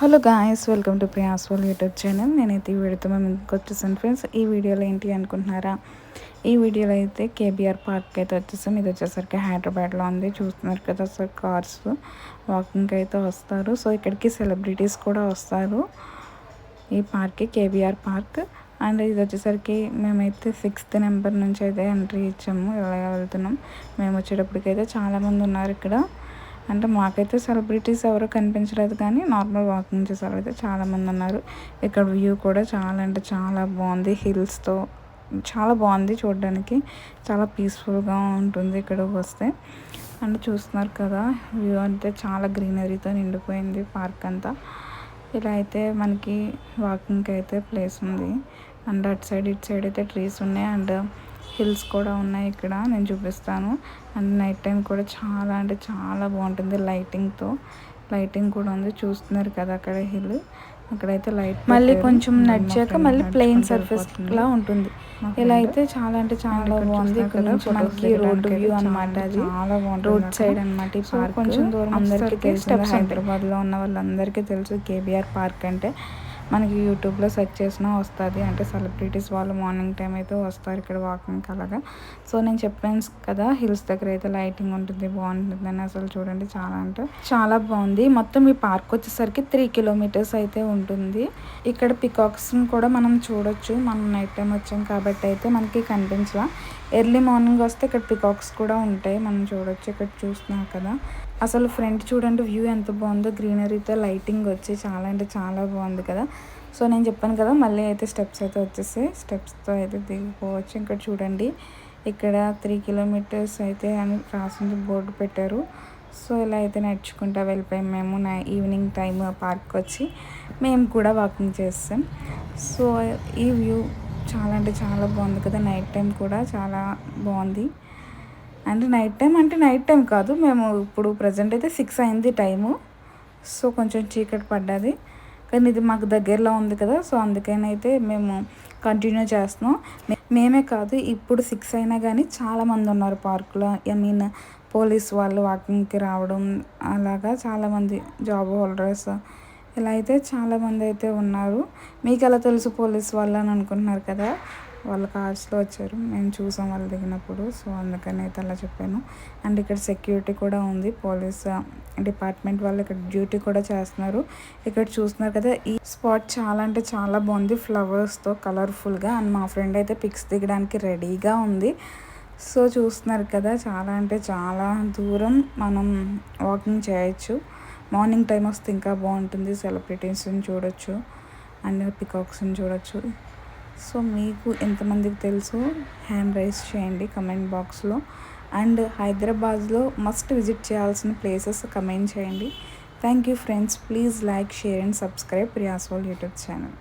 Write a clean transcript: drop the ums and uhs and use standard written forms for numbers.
Hello guys, welcome to ప్రియాస్వల్ YouTube channel. నేనైతే ఈ వీడియోతో మేము ఇంకొచ్చేసాను ఫ్రెండ్స్. ఈ వీడియోలో ఏంటి అనుకుంటున్నారా? ఈ వీడియోలో అయితే కేబీఆర్ పార్క్ అయితే వచ్చేసాం. ఇది వచ్చేసరికి హైదరాబాద్లో ఉంది. చూస్తున్నారు కదా సార్, కార్స్ వాకింగ్కి అయితే వస్తారు. సో ఇక్కడికి సెలబ్రిటీస్ కూడా వస్తారు ఈ పార్క్కి, కేబీఆర్ పార్క్. అండ్ ఇది వచ్చేసరికి మేమైతే 6th నెంబర్ నుంచి అయితే ఎంట్రీ ఇచ్చాము. ఇలా వెళ్తున్నాం. మేము వచ్చేటప్పటికైతే చాలామంది ఉన్నారు ఇక్కడ. అంటే మాకైతే సెలబ్రిటీస్ ఎవరు కనిపించలేదు, కానీ నార్మల్ వాకింగ్ చేసేవారు అయితే చాలామంది ఉన్నారు. ఇక్కడ వ్యూ కూడా చాలా అంటే చాలా బాగుంది. హిల్స్తో చాలా బాగుంది చూడడానికి. చాలా పీస్ఫుల్గా ఉంటుంది ఇక్కడికి వస్తే. అండ్ చూస్తున్నారు కదా, వ్యూ అంటే చాలా గ్రీనరీతో నిండిపోయింది పార్క్ అంతా. ఇలా అయితే మనకి వాకింగ్కి అయితే ప్లేస్ ఉంది. అండ్ అటు సైడ్ ఇటు సైడ్ అయితే ట్రీస్ ఉన్నాయి. అండ్ హిల్స్ కూడా ఉన్నాయి ఇక్కడ, నేను చూపిస్తాను. అండ్ నైట్ టైం కూడా చాలా అంటే చాలా బాగుంటుంది. లైటింగ్ కూడా ఉంది. చూస్తున్నారు కదా అక్కడ హిల్, అక్కడైతే లైట్ మళ్ళీ కొంచెం నడిచాక మళ్ళీ ప్లెయిన్ సర్ఫేస్ లా ఉంటుంది. ఇలా అయితే చాలా అంటే చాలా బాగుంది. ఇక్కడ నుంచి మనకి రోడ్ వ్యూ అనమాట. అది చాలా బాగుంటుంది. రోడ్ సైడ్ అనమాట ఈ పార్క్. కొంచెం దూరం అందరికీ తెలుసు, హైదరాబాద్లో ఉన్న వాళ్ళందరికీ తెలుసు కేబీఆర్ పార్క్ అంటే. మనకి యూట్యూబ్లో సెర్చ్ చేసినా వస్తుంది. అంటే సెలబ్రిటీస్ వాళ్ళు మార్నింగ్ టైం అయితే వస్తారు ఇక్కడ వాకింగ్కి అలాగా. సో నేను చెప్పాను కదా, హిల్స్ దగ్గర అయితే లైటింగ్ ఉంటుంది, బాగుంటుంది అని. అసలు చూడండి, చాలా అంటే చాలా బాగుంది. మొత్తం ఈ పార్క్ వచ్చేసరికి 3 kilometers అయితే ఉంటుంది. ఇక్కడ పికాక్స్ని కూడా మనం చూడొచ్చు. మనం నైట్ టైం వచ్చాం కాబట్టి అయితే మనకి కనిపించలా. ఎర్లీ మార్నింగ్ వస్తే ఇక్కడ పికాక్స్ కూడా ఉంటాయి, మనం చూడొచ్చు. ఇక్కడ చూస్తున్నాం కదా, అసలు ఫ్రంట్ చూడండి వ్యూ ఎంత బాగుందో. గ్రీనరీతో లైటింగ్ వచ్చి చాలా అంటే చాలా బాగుంది కదా. సో నేను చెప్పాను కదా, మళ్ళీ అయితే స్టెప్స్ అయితే వచ్చేసి స్టెప్స్తో అయితే దిగిపోవచ్చు. ఇక్కడ చూడండి, ఇక్కడ 3 kilometers అయితే అని రాసింది, బోర్డు పెట్టారు. సో ఇలా అయితే నడుచుకుంటా వెళ్ళిపోయాం మేము. ఈవినింగ్ టైం పార్క్ వచ్చి మేము కూడా వాకింగ్ చేస్తాం. సో ఈ వ్యూ చాలా అంటే చాలా బాగుంది కదా. నైట్ టైం కూడా చాలా బాగుంది. అంటే నైట్ టైం కాదు, మేము ఇప్పుడు ప్రజెంట్ అయితే 6 అయింది టైము. సో కొంచెం చీకటి పడ్డది, కానీ ఇది మాకు దగ్గరలో ఉంది కదా. సో అందుకనైతే మేము కంటిన్యూ చేస్తున్నాం. మేమే కాదు, ఇప్పుడు 6 అయినా కానీ చాలామంది ఉన్నారు పార్కులో. పోలీస్ వాళ్ళు వాకింగ్కి రావడం అలాగా, చాలామంది జాబ్ హోల్డర్స్ ఇలా అయితే చాలామంది అయితే ఉన్నారు. మీకు ఎలా తెలుసు పోలీస్ వాళ్ళు అని అనుకుంటున్నారు కదా, వాళ్ళ కార్స్లో వచ్చారు, మేము చూసాం వాళ్ళు దిగినప్పుడు. సో అందుకని అయితే అలా చెప్పాను. అండ్ ఇక్కడ సెక్యూరిటీ కూడా ఉంది, పోలీస్ డిపార్ట్మెంట్ వాళ్ళు ఇక్కడ డ్యూటీ కూడా చేస్తున్నారు. ఇక్కడ చూస్తున్నారు కదా, ఈ స్పాట్ చాలా అంటే చాలా బాగుంది, ఫ్లవర్స్తో కలర్ఫుల్గా. అండ్ మా ఫ్రెండ్ అయితే పిక్స్ దిగడానికి రెడీగా ఉంది. సో చూస్తున్నారు కదా, చాలా అంటే చాలా దూరం మనం వాకింగ్ చేయొచ్చు. మార్నింగ్ టైం వస్తే ఇంకా బాగుంటుంది. సెలబ్రిటీస్ని చూడొచ్చు అండ్ పికాక్స్ని చూడొచ్చు. సో మీకు ఎంతమందికి తెలుసు హ్యాండ్ రైజ్ చేయండి కమెంట్ బాక్స్లో. అండ్ హైదరాబాద్లో మస్ట్ విజిట్ చేయాల్సిన ప్లేసెస్ కమెంట్ చేయండి. Thank you friends. Please like, share and subscribe ప్రియాస్వల్ యూట్యూబ్ ఛానల్.